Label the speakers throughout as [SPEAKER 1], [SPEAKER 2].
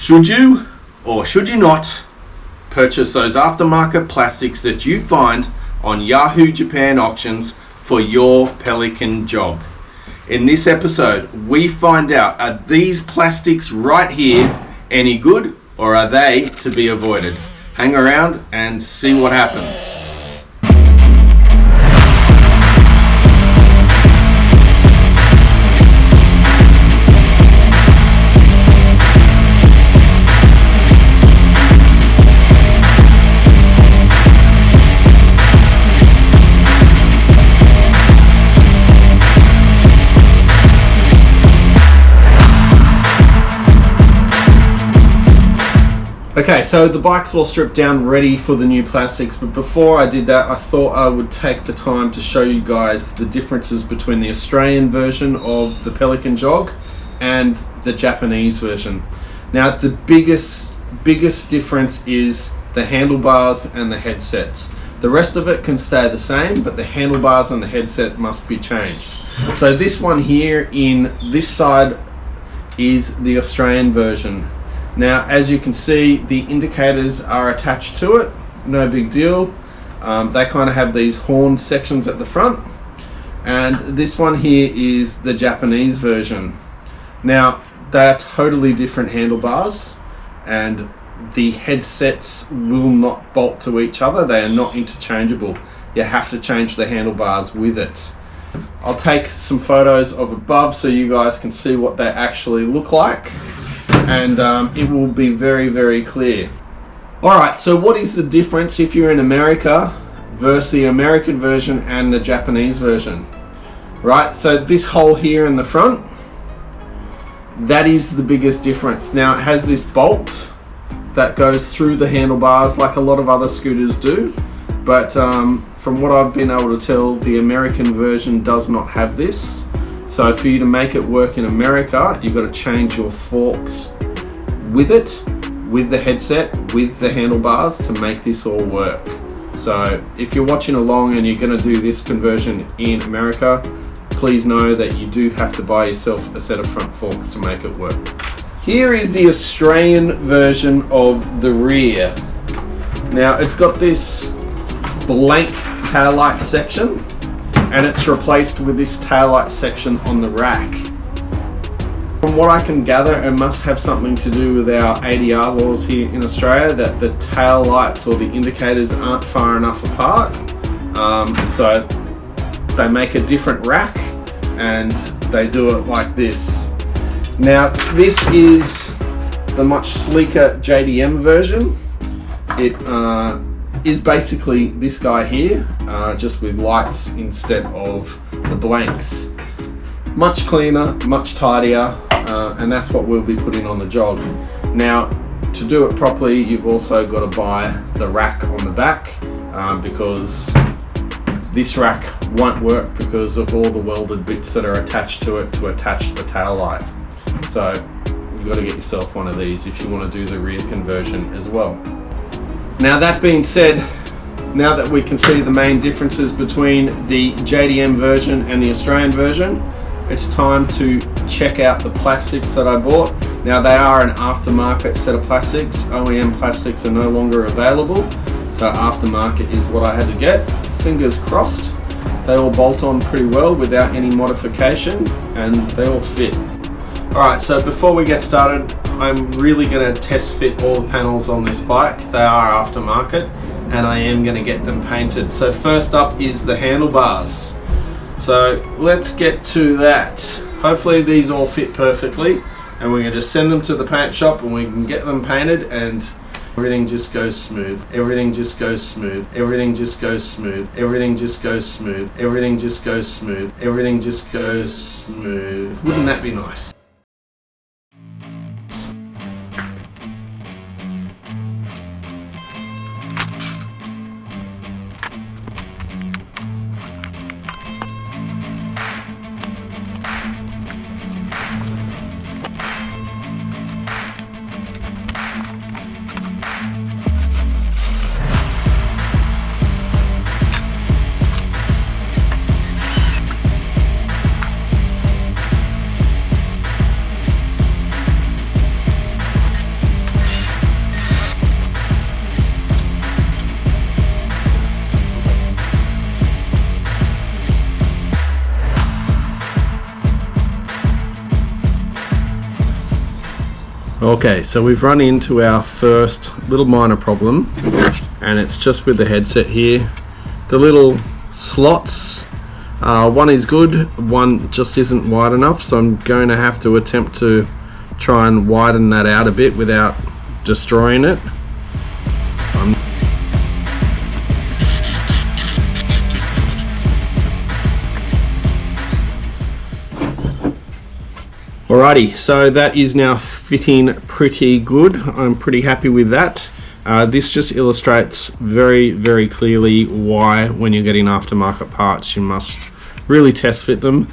[SPEAKER 1] Should you or should you not purchase those aftermarket plastics that you find on Yahoo Japan auctions for your Pelican jog? In this episode, we find out, are these plastics right here any good, or are they to be avoided? Hang around and see what happens. Okay, so the bike's all stripped down, ready for the new plastics, but before I did that, I thought I would take the time to show you guys the differences between the Australian version of the Pelican jog and the Japanese version. Now, the biggest difference is the handlebars and the headsets. The rest of it can stay the same, but the handlebars and the headset must be changed. So this one here in this side is the Australian version. Now, as you can see, the indicators are attached to it, no big deal. They kind of have these horn sections at the front. And this one here is the Japanese version. Now, they are totally different handlebars, and the headsets will not bolt to each other. They are not interchangeable. You have to change the handlebars with it. I'll take some photos of above so you guys can see what they actually look like. And it will be very, very clear. Alright, so what is the difference if you're in America versus the American version and the Japanese version? Right, so this hole here in the front, that is the biggest difference. Now, it has this bolt that goes through the handlebars like a lot of other scooters do, but from what I've been able to tell, the American version does not have this. So for you to make it work in America, you've got to change your forks with it, with the headset, with the handlebars to make this all work. So if you're watching along and you're going to do this conversion in America, please know that you do have to buy yourself a set of front forks to make it work. Here is the Australian version of the rear. Now, it's got this blank taillight section, and it's replaced with this taillight section on the rack. From what I can gather, it must have something to do with our ADR laws here in Australia, that the tail lights or the indicators aren't far enough apart. So they make a different rack and they do it like this. Now, this is the much sleeker JDM version. It is basically this guy here, just with lights instead of the blanks. Much cleaner, much tidier, and that's what we'll be putting on the jog. Now, to do it properly, you've also got to buy the rack on the back, because this rack won't work because of all the welded bits that are attached to it to attach the tail light. So you've got to get yourself one of these if you want to do the rear conversion as well. Now, that being said, now that we can see the main differences between the JDM version and the Australian version, it's time to check out the plastics that I bought. Now, they are an aftermarket set of plastics. OEM plastics are no longer available, so aftermarket is what I had to get. Fingers crossed, they all bolt on pretty well without any modification, and they all fit. Alright, so before we get started, I'm really going to test fit all the panels on this bike. They are aftermarket, and I am going to get them painted. So first up is the handlebars. So let's get to that. Hopefully these all fit perfectly, and we're going to just send them to the paint shop and we can get them painted, and everything just goes smooth. Everything just goes smooth. Everything just goes smooth. Everything just goes smooth. Everything just goes smooth. Everything just goes smooth. Wouldn't that be nice? Okay, so we've run into our first little minor problem, and it's just with the headset here. The little slots, one is good, one just isn't wide enough, so I'm going to have to attempt to try and widen that out a bit without destroying it. Alrighty, so that is now fitting pretty good. I'm pretty happy with that. This just illustrates very, very clearly why when you're getting aftermarket parts you must really test fit them,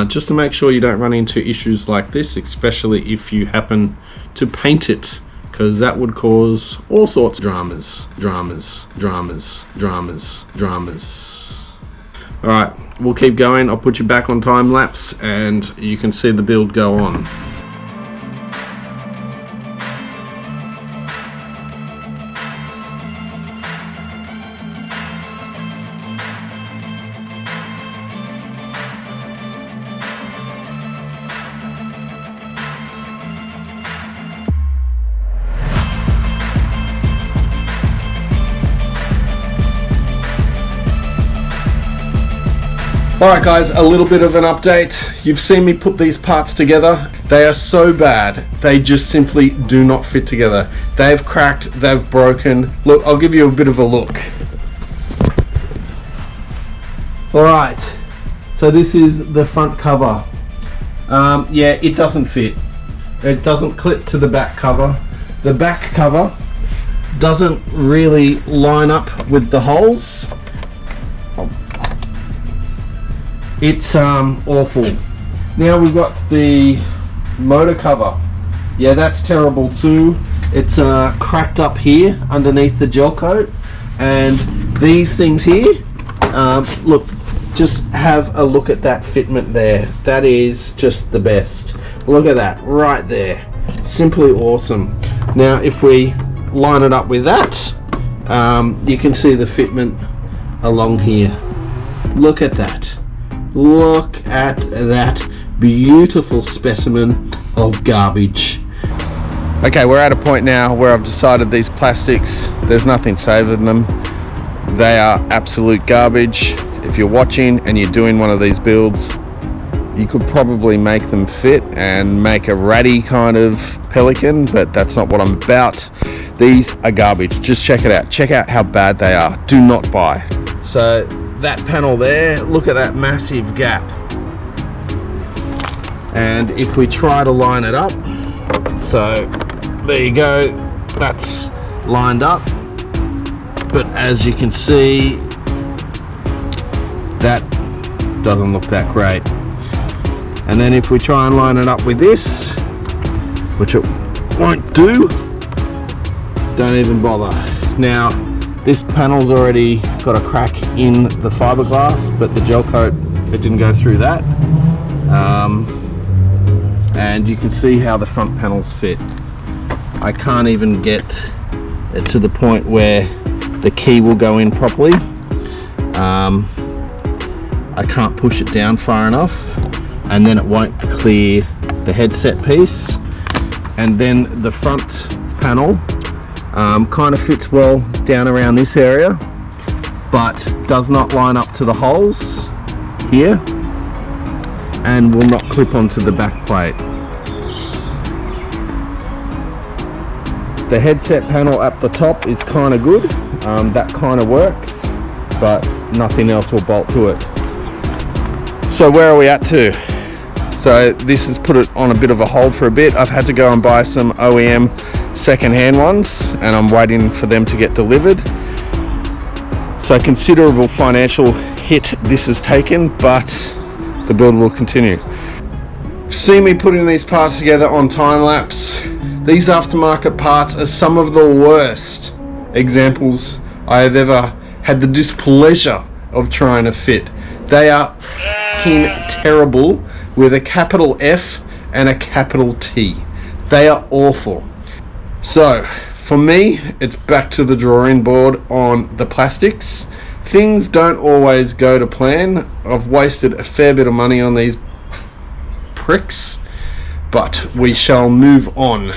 [SPEAKER 1] just to make sure you don't run into issues like this, especially if you happen to paint it, because that would cause all sorts of dramas. Alright, we'll keep going. I'll put you back on time lapse and you can see the build go on. Alright guys, a little bit of an update. You've seen me put these parts together. They are so bad, they just simply do not fit together. They've cracked, they've broken. Look, I'll give you a bit of a look. Alright, so this is the front cover. Yeah, it doesn't fit. It doesn't clip to the back cover. The back cover doesn't really line up with the holes. It's awful. Now we've got the motor cover. Yeah, that's terrible too. It's cracked up here underneath the gel coat, and these things here, look, just have a look at that fitment there. That is just the best. Look at that right there, simply awesome. Now if we line it up with that, you can see the fitment along here. Look at that. Look at that beautiful specimen of garbage. Okay, we're at a point now where I've decided these plastics, there's nothing saving them. They are absolute garbage. If you're watching and you're doing one of these builds, you could probably make them fit and make a ratty kind of Pelican, but that's not what I'm about. These are garbage. Just check it out. Check out how bad they are. Do not buy. So that panel there, look at that massive gap. And if we try to line it up, so there you go, that's lined up, but as you can see, that doesn't look that great. And then if we try and line it up with this, which it won't do, don't even bother. Now this panel's already got a crack in the fiberglass, but the gel coat, it didn't go through that. And you can see how the front panels fit. I can't even get it to the point where the key will go in properly. I can't push it down far enough, and then it won't clear the headset piece. And then the front panel kind of fits well down around this area, but does not line up to the holes here and will not clip onto the back plate. The headset panel at the top is kind of good, that kind of works, but nothing else will bolt to it. So where are we at to? So this has put it on a bit of a hold for a bit. I've had to go and buy some OEM second-hand ones, and I'm waiting for them to get delivered. So considerable financial hit this has taken, but the build will continue. See me putting these parts together on time lapse. These aftermarket parts are some of the worst examples I have ever had the displeasure of trying to fit. They are fucking terrible with a capital F and a capital T. They are awful. So for me, it's back to the drawing board on the plastics. Things don't always go to plan. I've wasted a fair bit of money on these pricks, but we shall move on.